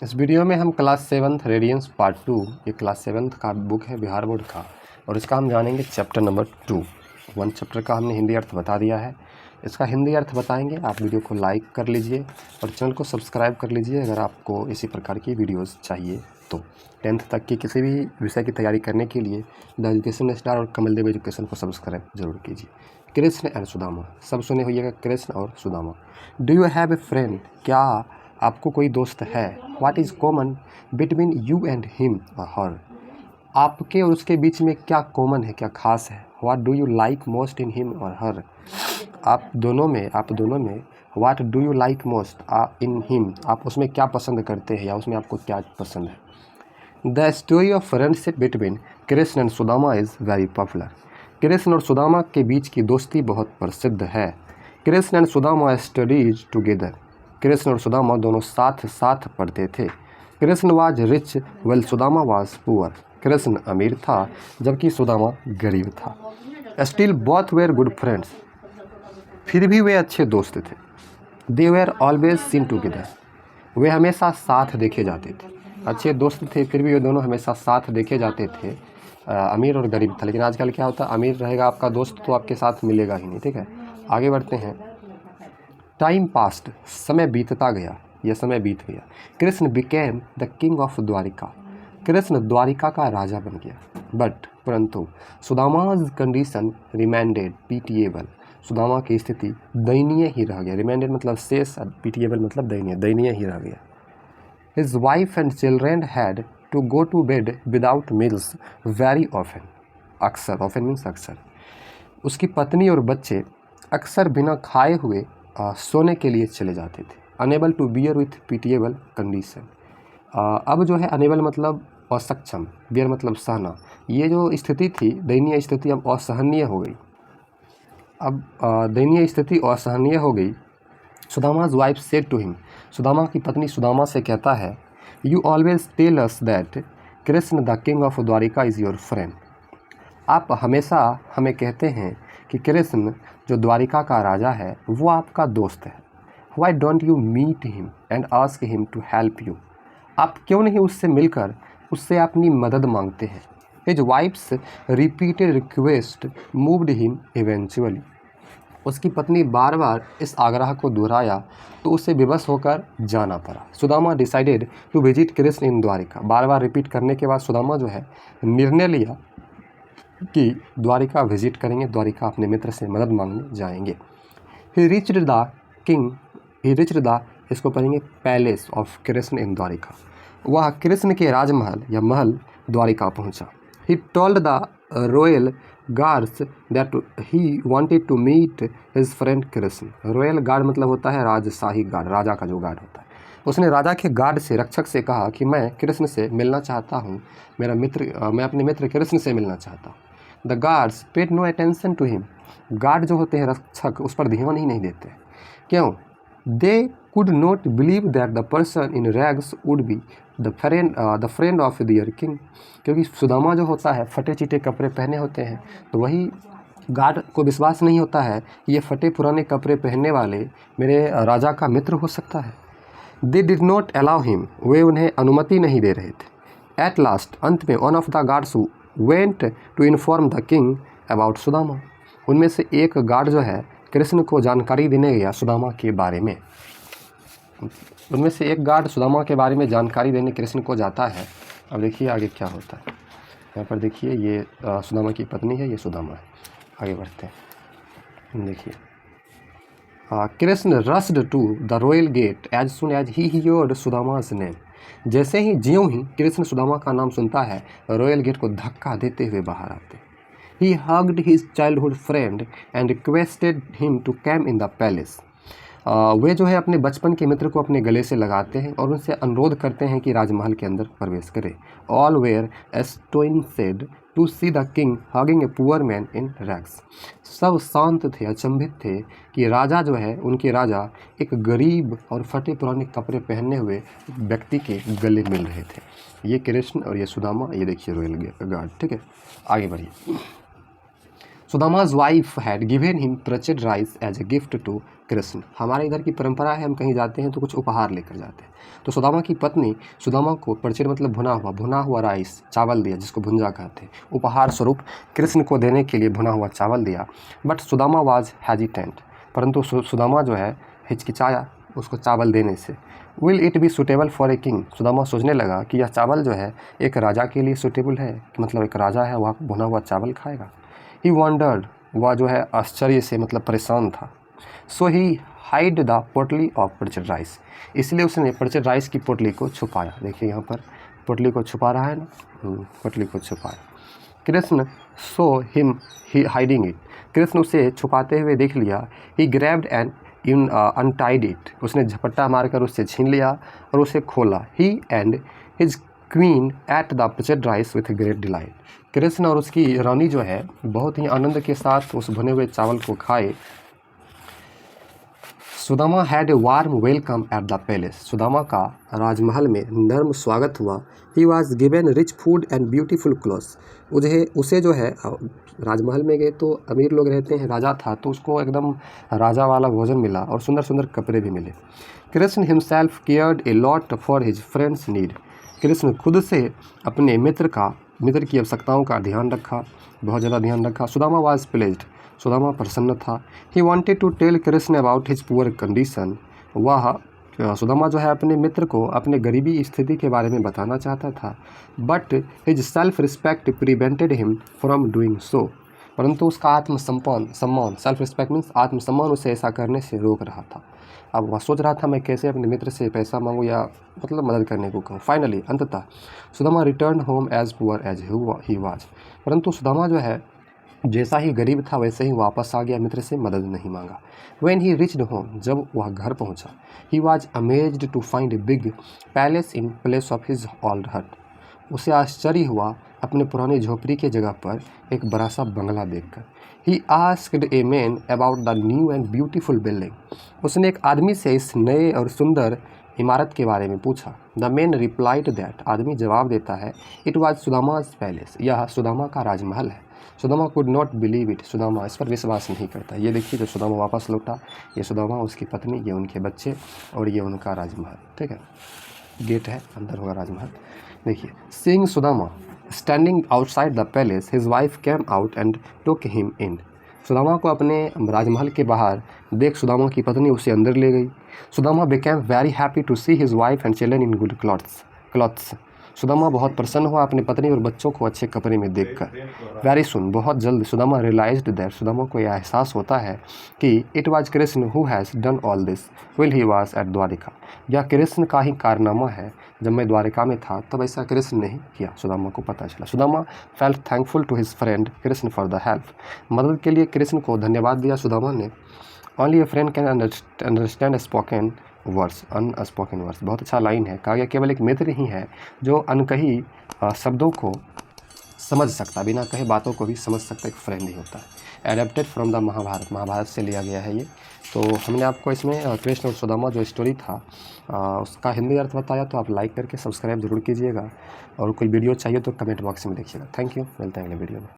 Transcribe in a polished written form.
इस वीडियो में हम क्लास 7th रेडियंस पार्ट 2, ये क्लास 7th का बुक है बिहार बोर्ड का, और इसका हम जानेंगे चैप्टर नंबर 2। 1 चैप्टर का हमने हिंदी अर्थ बता दिया है, इसका हिंदी अर्थ बताएंगे। आप वीडियो को लाइक कर लीजिए और चैनल को सब्सक्राइब कर लीजिए अगर आपको इसी प्रकार की वीडियोस चाहिए तो। 10th तक की किसी भी विषय की तैयारी करने के लिए द एजुकेशन स्टार और कमल देव एजुकेशन को सब्सक्राइब जरूर कीजिए। कृष्ण एंड सुदामा, सब सुने होइएगा, कृष्ण और Sudama. Do you have a friend, क्या आपको कोई दोस्त है? What is common between you and him और हर, आपके और उसके बीच में क्या कॉमन है, क्या खास है? What do you like most in him और हर, आप दोनों में what do you like most in him, आप उसमें क्या पसंद करते हैं या उसमें आपको क्या पसंद है? The story of friendship between Krishna and Sudama is very popular, Krishna और सुदामा के बीच की दोस्ती बहुत प्रसिद्ध है। Krishna and Sudama studies together, Krishna और सुदामा दोनों साथ साथ पढ़ते थे। Krishna was rich well Sudama was poor, Krishna अमीर था जबकि सुदामा गरीब था। Still both were good friends, फिर भी वे अच्छे दोस्त थे। They were always seen together, वे हमेशा साथ देखे जाते थे। अच्छे दोस्त थे फिर भी वे दोनों हमेशा साथ देखे जाते थे। अमीर और गरीब था, लेकिन आजकल क्या होता है, अमीर रहेगा आपका दोस्त तो आपके साथ मिलेगा ही नहीं। ठीक है, आगे बढ़ते हैं। टाइम पास्ट, समय बीतता गया, यह समय बीत गया। Krishna became the king of Dwarika, Krishna Dwarika का राजा बन गया। बट परंतु Sudama's condition reminded pitiable, Sudama की स्थिति दयनीय ही रह गया। रिमाइंडेड मतलब शेष, पीटिएबल मतलब दयनीय ही रह गया। His wife and children had to go to bed without meals very often, अक्सर, ऑफन मीन्स अक्सर। उसकी पत्नी और बच्चे अक्सर बिना खाए हुए सोने के लिए चले जाते थे। Unable to bear with pitiable condition, अब जो है अनेबल मतलब असक्षम, बियर मतलब सहना। ये जो स्थिति थी दयनीय स्थिति अब असहनीय हो गई, अब दयनीय स्थिति असहनीय हो गई। Sudama's wife said to him, Sudama की पत्नी सुदामा से कहता है, you always tell us that Krishna the king of Dwarika is your friend, आप हमेशा हमें कहते हैं कि कृष्ण जो द्वारिका का राजा है वो आपका दोस्त है। Why don't you meet him and ask him to help you, आप क्यों नहीं उससे मिलकर उससे अपनी मदद मांगते हैं? His wives repeated request moved him eventually, उसकी पत्नी बार बार इस आग्रह को दोहराया तो उसे विवश होकर जाना पड़ा। Sudama decided to visit Krishna in Dwarika, बार बार रिपीट करने के बाद सुदामा जो है निर्णय लिया कि द्वारिका विजिट करेंगे, द्वारिका अपने मित्र से मदद मांगने जाएंगे। ही रिच्ड द, इसको पढ़ेंगे palace of Krishna in Dwarika, वह कृष्ण के राजमहल या महल द्वारिका पहुंचा। He told the royal guards that he wanted to meet his friend Krishna, royal guard मतलब होता है राजशाही गार्ड, राजा का जो गार्ड होता है। उसने राजा के गार्ड से, रक्षक से कहा कि मैं कृष्ण से मिलना चाहता हूँ, मैं अपने मित्र कृष्ण से मिलना चाहता हूँ। The guards paid no attention to him, guard जो होते हैं रक्षक उस पर ध्यान ही नहीं देते। क्यों? They could not believe that the person in rags would be the friend of their king, क्योंकि सुदामा जो होता है फटे चिटे कपड़े पहने होते हैं, तो वही गार्ड को विश्वास नहीं होता है ये फटे पुराने कपड़े पहनने वाले मेरे राजा का मित्र हो सकता है। They did not allow him, वे उन्हें अनुमति नहीं दे रहे थे। एट लास्ट, अंत में, one of the guards went to inform the king about Sudama, उनमें से एक गार्ड जो है कृष्ण को जानकारी देने गया सुदामा के बारे में। उनमें से एक गार्ड सुदामा के बारे में जानकारी देने कृष्ण को जाता है। अब देखिए आगे क्या होता है। यहाँ पर देखिए ये सुदामा की पत्नी है, ये सुदामा है। आगे बढ़ते हैं, देखिए Krishna rushed to the royal gate as soon as he heard Sudama's name, जैसे ही ज्यों ही कृष्ण सुदामा का नाम सुनता है रॉयल गेट को धक्का देते हुए बाहर आते। He hugged his childhood friend and requested him to come in the palace, वे जो है अपने बचपन के मित्र को अपने गले से लगाते हैं और उनसे अनुरोध करते हैं कि राजमहल के अंदर प्रवेश करें। All were astonished to see the king hugging a poor man in rags, सब शांत थे, अचंभित थे कि राजा जो है, उनके राजा एक गरीब और फटे पुराने कपड़े पहने हुए व्यक्ति के गले मिल रहे थे। ये कृष्ण और ये सुदामा, ये देखिए रॉयल गार्ड। ठीक है, आगे बढ़िए। Sudama's wife had given him parched rice as a gift to Krishna. हमारे इधर की परंपरा है, हम कहीं जाते हैं तो कुछ उपहार लेकर जाते हैं। तो सुदामा की पत्नी सुदामा को प्रचेड मतलब भुना हुआ राइस, चावल दिया, जिसको भुंजा कहते हैं, उपहार स्वरूप कृष्ण को देने के लिए भुना हुआ चावल दिया। बट सुदामा वाज हेजिटेंट, परंतु सुदामा जो है हिचकिचाया उसको चावल देने से। Will it be suitable for a king, Sudama सोचने लगा कि यह चावल जो है एक राजा के लिए सुटेबल है, कि मतलब एक राजा है वह भुना हुआ चावल खाएगा। ही वॉन्डर्ड, वह जो है आश्चर्य से मतलब परेशान था। सो ही हाइड द पोटली ऑफ पर्चेड राइस, इसलिए उसने पर्चेड राइस की पोटली को छुपाया। देखिए यहाँ पर पोटली को छुपा रहा है ना, पोटली को छुपाया। Krishna saw him he hiding it, Krishna उसे छुपाते हुए देख लिया। He grabbed and untied it, उसने झपट्टा मारकर उससे छीन लिया और उसे खोला। He and his queen ate the parched rice with great delight, Krishna और उसकी रानी जो है बहुत ही आनंद के साथ उस भुने हुए चावल को खाए। Sudama had a warm welcome at the palace, Sudama का राजमहल में नर्म स्वागत हुआ। He was given rich food and beautiful clothes, उसे जो है राजमहल में गए तो अमीर लोग रहते हैं, राजा था तो उसको एकदम राजा वाला भोजन मिला और सुंदर सुंदर कपड़े भी मिले। Krishna himself cared a lot for his friend's need, Krishna खुद से अपने मित्र की आवश्यकताओं का ध्यान रखा, बहुत ज़्यादा ध्यान रखा। सुदामा वाज प्लेज्ड, सुदामा प्रसन्न था। He wanted to tell Krishna about his poor condition, वह सुदामा जो है अपने मित्र को अपने गरीबी स्थिति के बारे में बताना चाहता था। But his self respect prevented him from doing so, परंतु उसका सम्मान सेल्फ रिस्पेक्ट मीन्स आत्मसम्मान उसे ऐसा करने से रोक रहा था। अब वह सोच रहा था मैं कैसे अपने मित्र से पैसा मांगूँ या मतलब मदद करने को कहूँ। फाइनली अंततः Sudama return home as poor as he was, परंतु सुदामा जो है जैसा ही गरीब था वैसे ही वापस आ गया, मित्र से मदद नहीं मांगा। When he reached home, जब वह घर पहुंचा, he was amazed to find a big palace in place of his old hut, उसे आश्चर्य हुआ अपने पुरानी झोपड़ी के जगह पर एक बड़ा सा बंगला देखकर। He asked a man about the new and beautiful building, उसने एक आदमी से इस नए और सुंदर इमारत के बारे में पूछा। द मैन रिप्लाइड दैट, आदमी जवाब देता है, इट वॉज सुदामाज पैलेस, यह सुदामा का राजमहल है। Sudama could not believe it, Sudama इस पर विश्वास नहीं करता। ये देखिए जो सुदामा वापस लौटा, ये सुदामा, उसकी पत्नी, ये उनके बच्चे और ये उनका राजमहल, ठीक है, गेट है, अंदर होगा राजमहल। देखिए, seeing Sudama standing outside the palace, his wife came out and took him in, Sudama को अपने राजमहल के बाहर देख सुदामा की पत्नी उसे अंदर ले गई। Sudama became very happy to see his wife and children in good clothes, Sudama बहुत प्रसन्न हुआ अपनी पत्नी और बच्चों को अच्छे कपड़े में देखकर। वेरी सुन, बहुत जल्द, सुदामा रियलाइज्ड दैट, सुदामा को यह एहसास होता है कि it was Krishna who has done all this while he was at Dwarika, यह कृष्ण का ही कारनामा है, जब मैं द्वारिका में था तब ऐसा कृष्ण ने ही किया, सुदामा को पता चला। Sudama felt thankful to his friend Krishna for the help, मदद के लिए कृष्ण को धन्यवाद दिया सुदामा ने। Only a friend can understand spoken words, unspoken words, बहुत अच्छा लाइन है। कहा गया केवल एक मित्र ही है जो अनकही शब्दों को समझ सकता, बिना कहे बातों को भी समझ सकता, एक फ्रेंड ही होता है। Adapted from the Mahabharata, Mahabharata से लिया गया है ये। तो हमने आपको इसमें कृष्ण और सुदामा जो स्टोरी था उसका हिंदी अर्थ बताया, तो आप लाइक करके सब्सक्राइब जरूर कीजिएगा और कोई वीडियो चाहिए तो कमेंट बॉक्स में लिखिएगा। थैंक यू, मिलते हैं अगले वीडियो में।